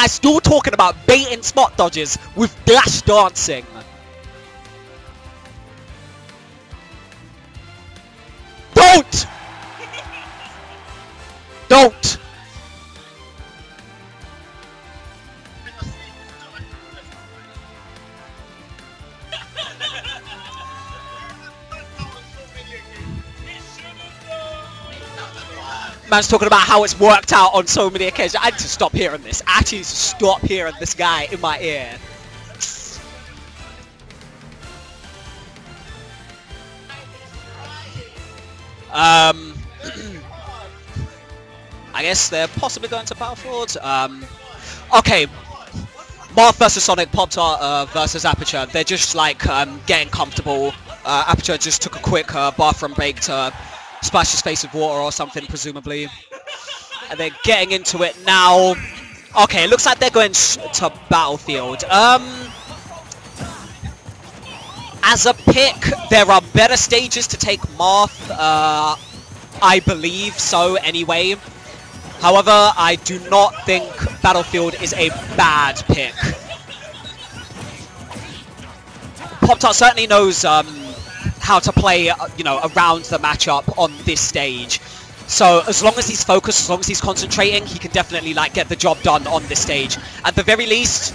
guy's still talking about baiting spot dodges with dash dancing. Don't! Don't! Man's talking about how it's worked out on so many occasions. I need to stop hearing this. I actually need to stop hearing this guy in my ear. I guess they're possibly going to Battlefield. Okay. Marth versus Sonic, Poptart versus Aperture. They're just like getting comfortable. Aperture just took a quick bathroom break to splash his face with water or something, presumably. And they're getting into it now. Okay, it looks like they're going to Battlefield. As a pick, there are better stages to take Marth. I believe so anyway. However, I do not think Battlefield is a bad pick. Poptart certainly knows how to play, you know, around the matchup on this stage. So as long as he's focused, as long as he's concentrating, he can definitely like get the job done on this stage. At the very least,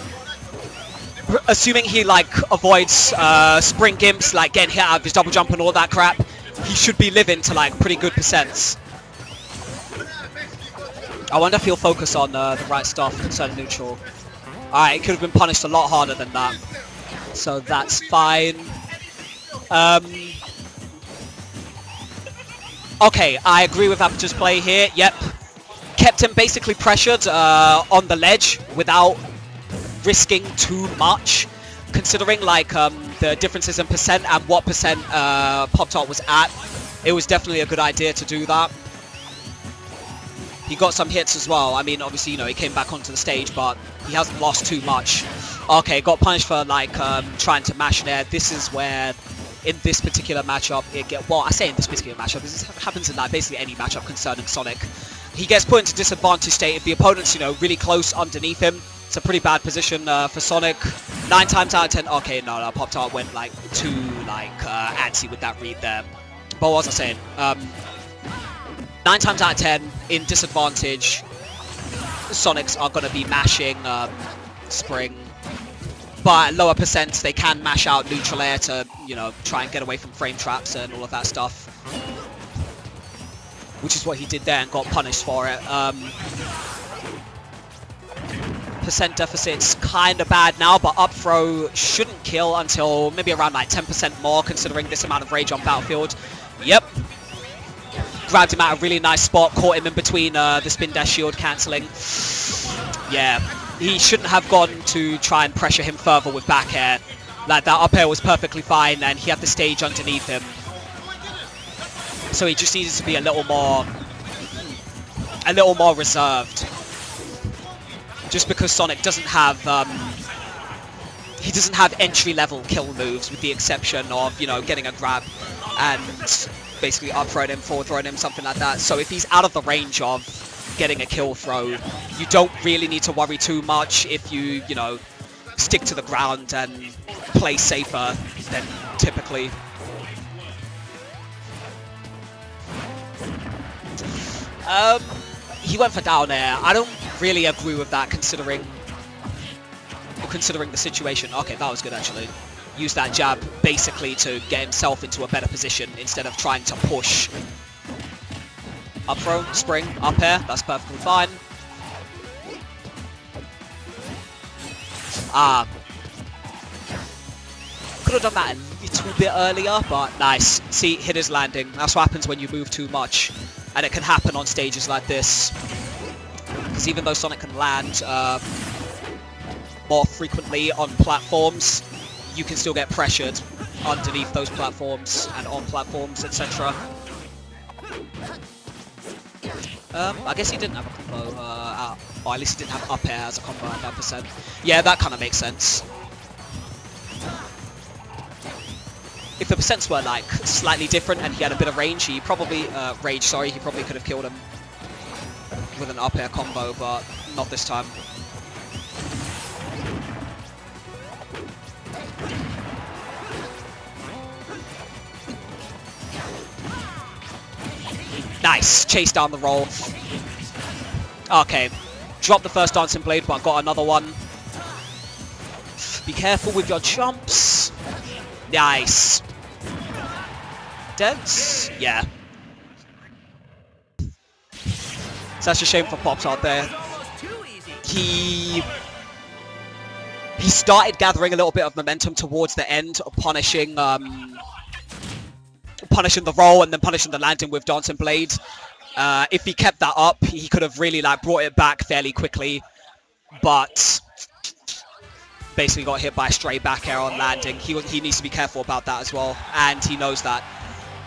assuming he like avoids spring gimps, like getting hit out of his double jump and all that crap, he should be living to like pretty good percents. I wonder if he'll focus on the right stuff concerning neutral. Alright, it could have been punished a lot harder than that. So that's fine. Okay, I agree with Aperture's play here. Yep. Kept him basically pressured on the ledge without risking too much. Considering like the differences in percent and what percent Poptart was at, it was definitely a good idea to do that. He got some hits as well. I mean, obviously, you know, he came back onto the stage, but he hasn't lost too much. Okay, got punished for like trying to mash there. This is where, in this particular matchup, well, I say in this particular matchup, this happens in like basically any matchup concerning Sonic. He gets put into disadvantage state if the opponent's, you know, really close underneath him. It's a pretty bad position for Sonic. 9 times out of 10. Okay, no, Poptart went like too like antsy with that read there. But what was I saying? 9 times out of 10 in disadvantage, Sonics are going to be mashing spring. But at lower percents, they can mash out neutral air to, you know, try and get away from frame traps and all of that stuff. Which is what he did there and got punished for it. Percent deficit's kind of bad now, but up throw shouldn't kill until maybe around like 10% more, considering this amount of rage on Battlefield. Yep. Grabbed him at a really nice spot, caught him in between the spin dash shield cancelling. Yeah. He shouldn't have gone to try and pressure him further with back air. Like, that up air was perfectly fine, and he had the stage underneath him. So he just needed to be a little more reserved. Just because Sonic doesn't have, he doesn't have entry-level kill moves, with the exception of, you know, getting a grab and basically up throwing him, forward throwing him, something like that. So if he's out of the range of getting a kill throw, you don't really need to worry too much if you know, stick to the ground and play safer than typically. He went for down air. I don't really agree with that considering the situation. Okay, that was good actually. Use that jab basically to get himself into a better position instead of trying to push. Up throw, spring, up air, that's perfectly fine. Could have done that a little bit earlier, but nice. See, hit his landing. That's what happens when you move too much. And it can happen on stages like this. Because even though Sonic can land more frequently on platforms, you can still get pressured underneath those platforms and on platforms, etc. I guess he didn't have a combo, or at least he didn't have up air as a combo at that percent. Yeah, that kind of makes sense. If the percents were like slightly different and he had a bit of range, he probably, he probably could have killed him with an up air combo, but not this time. Nice. Chase down the roll. Okay. Drop the first dancing blade, but I got another one. Be careful with your jumps. Nice. Dense? Yeah. So that's a shame for Poptart there. He started gathering a little bit of momentum towards the end, punishing the roll and then punishing the landing with Dancing Blade. If he kept that up, he could have really like brought it back fairly quickly, but basically got hit by a stray back air on landing. He needs to be careful about that as well, and he knows that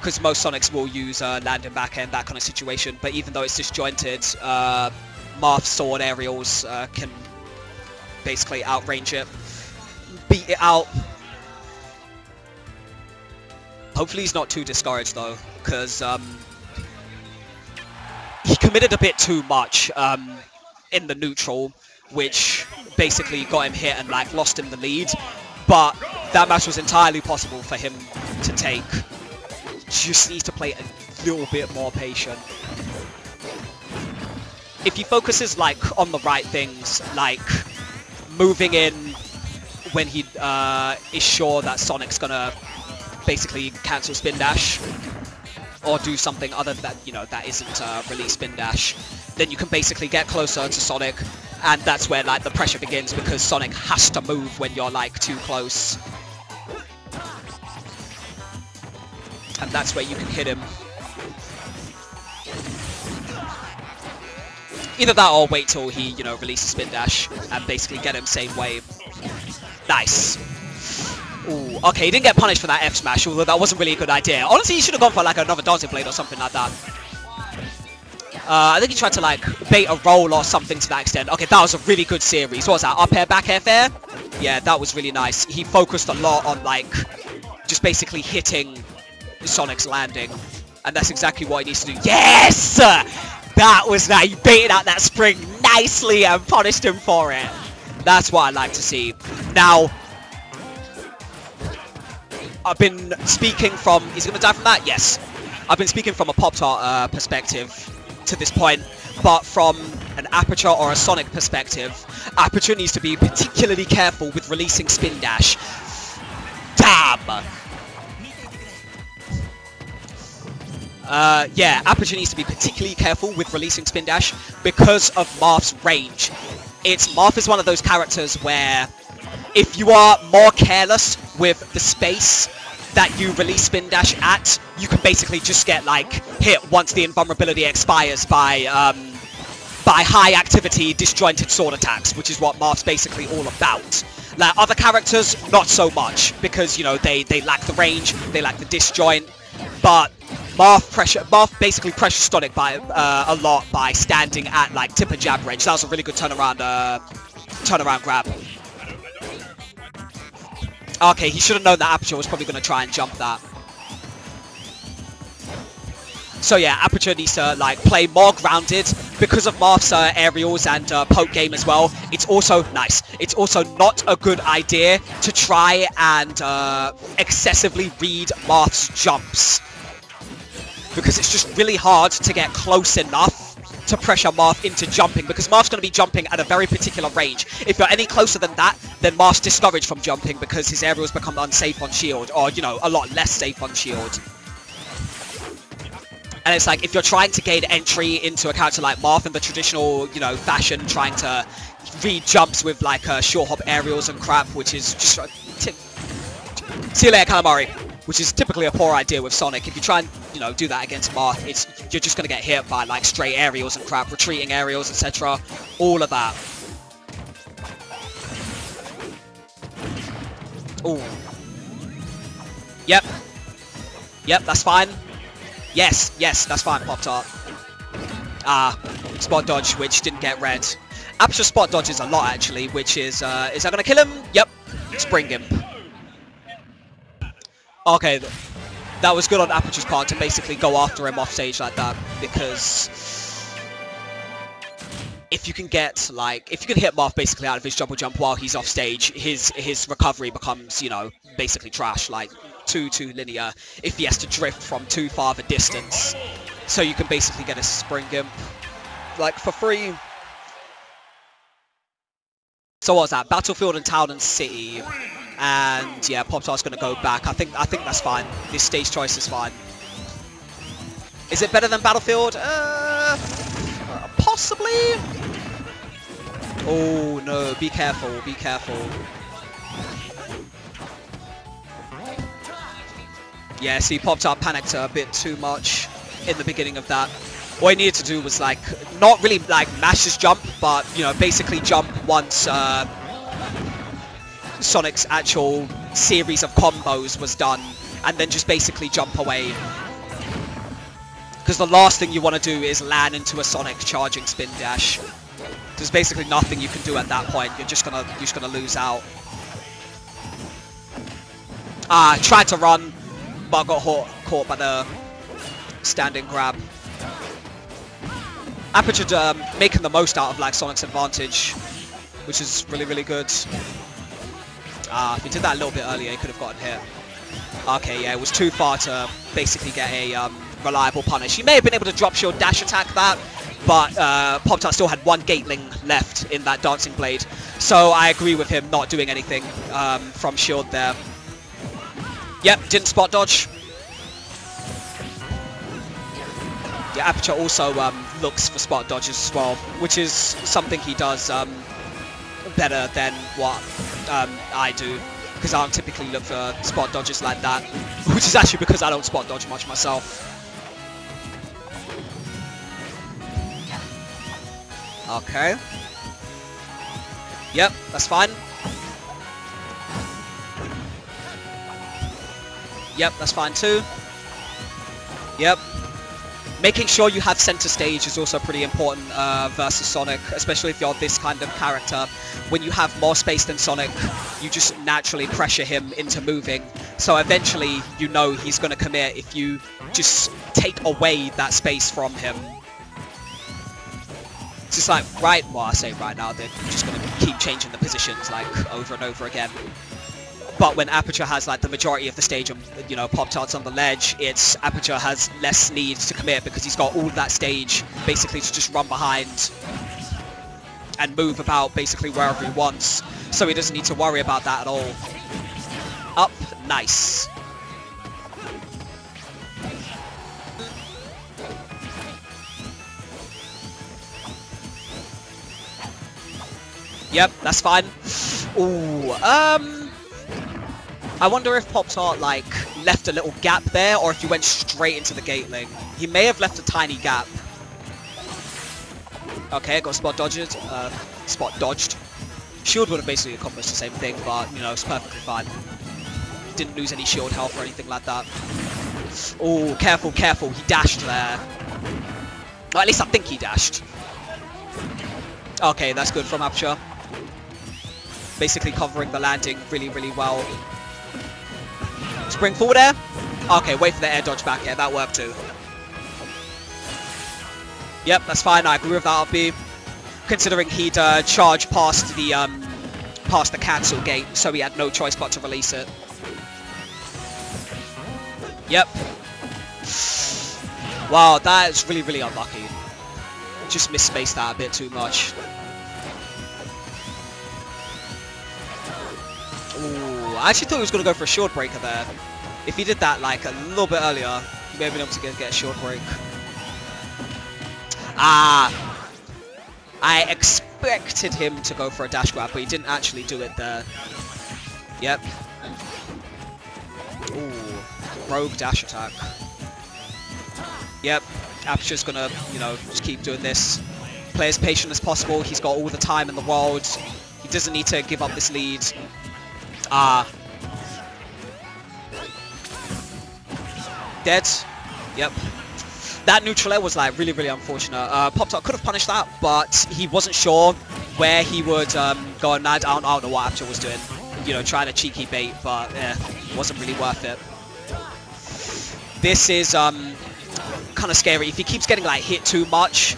because most Sonics will use landing back air in that kind of situation. But even though it's disjointed, Marth's sword aerials can basically outrange it, beat it out. Hopefully he's not too discouraged though, because he committed a bit too much in the neutral, which basically got him hit and like lost him the lead. But that match was entirely possible for him to take. Just needs to play a little bit more patient. If he focuses like on the right things, like moving in when he is sure that Sonic's gonna basically cancel spin dash, or do something other than that, you know, that isn't release spin dash, then you can basically get closer to Sonic, and that's where like the pressure begins, because Sonic has to move when you're like too close, and that's where you can hit him. Either that or wait till he, you know, releases spin dash and basically get him same wave. Nice. Ooh, okay, he didn't get punished for that F smash, although that wasn't really a good idea. Honestly, he should have gone for like another Dancing Blade or something like that. I think he tried to like bait a roll or something to that extent. Okay, that was a really good series. What was that? Up air, back air fair? Yeah, that was really nice. He focused a lot on like just basically hitting Sonic's landing, and that's exactly what he needs to do. Yes! That was nice. He baited out that spring nicely and punished him for it. That's what I like to see. Now, I've been speaking from... Is he going to die from that? Yes. I've been speaking from a Poptart perspective to this point, but from an Aperture or a Sonic perspective, Aperture needs to be particularly careful with releasing spin dash. Damn! Yeah, Aperture needs to be particularly careful with releasing spin dash because of Marth's range. Marth is one of those characters where if you are more careless with the space that you release spin dash at, you can basically just get like hit once the invulnerability expires by high activity disjointed sword attacks, which is what Marth's basically all about. Like other characters, not so much, because you know they lack the range, they lack the disjoint, but Marth basically pressures Sonic by a lot by standing at like tip and jab range. That was a really good turnaround grab. Okay, he should have known that Aperture was probably going to try and jump that. So yeah, Aperture needs to like play more grounded because of Marth's aerials and poke game as well. It's also nice. It's also not a good idea to try and excessively read Marth's jumps, because it's just really hard to get close enough to pressure Marth into jumping, because Marth's going to be jumping at a very particular range. If you're any closer than that, then Marth's discouraged from jumping because his aerials become unsafe on shield, or, you know, a lot less safe on shield. And it's like, if you're trying to gain entry into a character like Marth in the traditional, you know, fashion, trying to read jumps with, like, short hop aerials and crap, which is just... See you later, Calamari. Which is typically a poor idea with Sonic. If you try and, you know, do that against Marth, you're just going to get hit by, like, stray aerials and crap, retreating aerials, etc. All of that. Ooh. Yep. Yep, that's fine. Yes, yes, that's fine, Poptart. Spot dodge, which didn't get red. Aperture spot dodges a lot, actually, which is that going to kill him? Yep. Spring him. Okay, that was good on Aperture's part to basically go after him off stage like that, because if you can get, like, if you can hit Marth basically out of his double jump while he's off stage, his recovery becomes, you know, basically trash, like, too linear if he has to drift from too far of a distance. So you can basically get a Spring Imp, like, for free. So what was that? Battlefield and Town and City. And, yeah, Poptart's going to go back. I think that's fine. This stage choice is fine. Is it better than Battlefield? Possibly? Oh, no. Be careful. Be careful. Yeah, see, Poptart panicked a bit too much in the beginning of that. What he needed to do was, like, not really, like, mash his jump, but, you know, basically jump once Sonic's actual series of combos was done, and then just basically jump away. Because the last thing you want to do is land into a Sonic charging spin dash. There's basically nothing you can do at that point. You're just gonna lose out. Tried to run, but got caught by the standing grab. Aperture making the most out of, like, Sonic's advantage, which is really good. If he did that a little bit earlier, he could have gotten hit. Okay, yeah, it was too far to basically get a reliable punish. He may have been able to drop shield dash attack that, but Poptart still had one Gatling left in that Dancing Blade. So I agree with him not doing anything from shield there. Yep, didn't spot dodge. Yeah, Aperture also looks for spot dodges as well, which is something he does better than what I do, because I don't typically look for spot dodges like that, which is actually because I don't spot dodge much myself. Okay. Yep, that's fine. Yep, that's fine too. Yep. Making sure you have center stage is also pretty important versus Sonic, especially if you're this kind of character. When you have more space than Sonic, you just naturally pressure him into moving. So eventually, you know he's going to commit if you just take away that space from him. It's just like, well, I say right now, they're just going to keep changing the positions, like, over and over again. But when Aperture has, like, the majority of the stage and, you know, Poptart's on the ledge, it's Aperture has less need to commit because he's got all of that stage basically to just run behind and move about basically wherever he wants. So he doesn't need to worry about that at all. Up, nice. Yep, that's fine. Ooh, I wonder if Poptart, like, left a little gap there, or if he went straight into the Gatling. He may have left a tiny gap. Okay, got spot dodged. Spot dodged. Shield would have basically accomplished the same thing, but, you know, it's perfectly fine. Didn't lose any shield health or anything like that. Oh, careful, careful. He dashed there. Or at least I think he dashed. Okay, that's good from Aperture. Basically covering the landing really well. Spring forward air. Okay, wait for the air dodge back. Yeah, that worked too. Yep, that's fine. I agree with that, RB. Considering he'd charge past the cancel gate, so he had no choice but to release it. Yep. Wow, that is really unlucky. Just misspaced that a bit too much. Ooh, I actually thought he was going to go for a shield breaker there. If he did that, like, a little bit earlier, he may have been able to get a shield break. I expected him to go for a dash grab, but he didn't actually do it there. Yep. Ooh, rogue dash attack. Yep, Aperture's gonna, you know, just keep doing this. Play as patient as possible. He's got all the time in the world. He doesn't need to give up this lead. Dead. Yep. That neutral air was, like, really unfortunate. Poptart could have punished that, but he wasn't sure where he would go on mad. I don't know what Aperture was doing. You know, trying to cheeky bait, but wasn't really worth it. This is kind of scary. If he keeps getting, like, hit too much,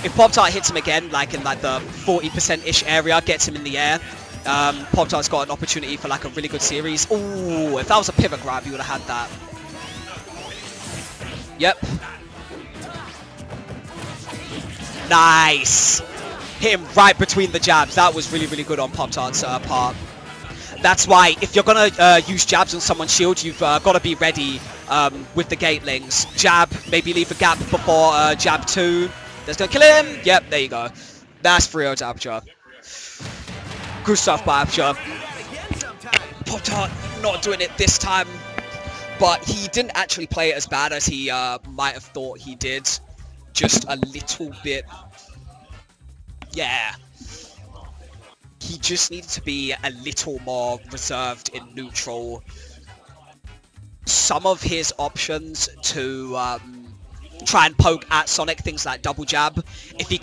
If Poptart hits him again, like in like the 40%-ish area, gets him in the air, Poptart's got an opportunity for like a really good series. Ooh, if that was a pivot grab, you would have had that. Yep. Nice. Hit him right between the jabs. That was really, really good on Poptart's part. That's why if you're going to use jabs on someone's shield, you've got to be ready with the gatelings. Jab, maybe leave a gap before jab 2. That's going to kill him. Yep, there you go. That's 3-0 Aperture. Good stuff by Aperture. Poptart not doing it this time, but he didn't actually play it as bad as he might have thought he did. Just a little bit. Yeah. He just needed to be a little more reserved in neutral. Some of his options to try and poke at Sonic, things like double jab, if he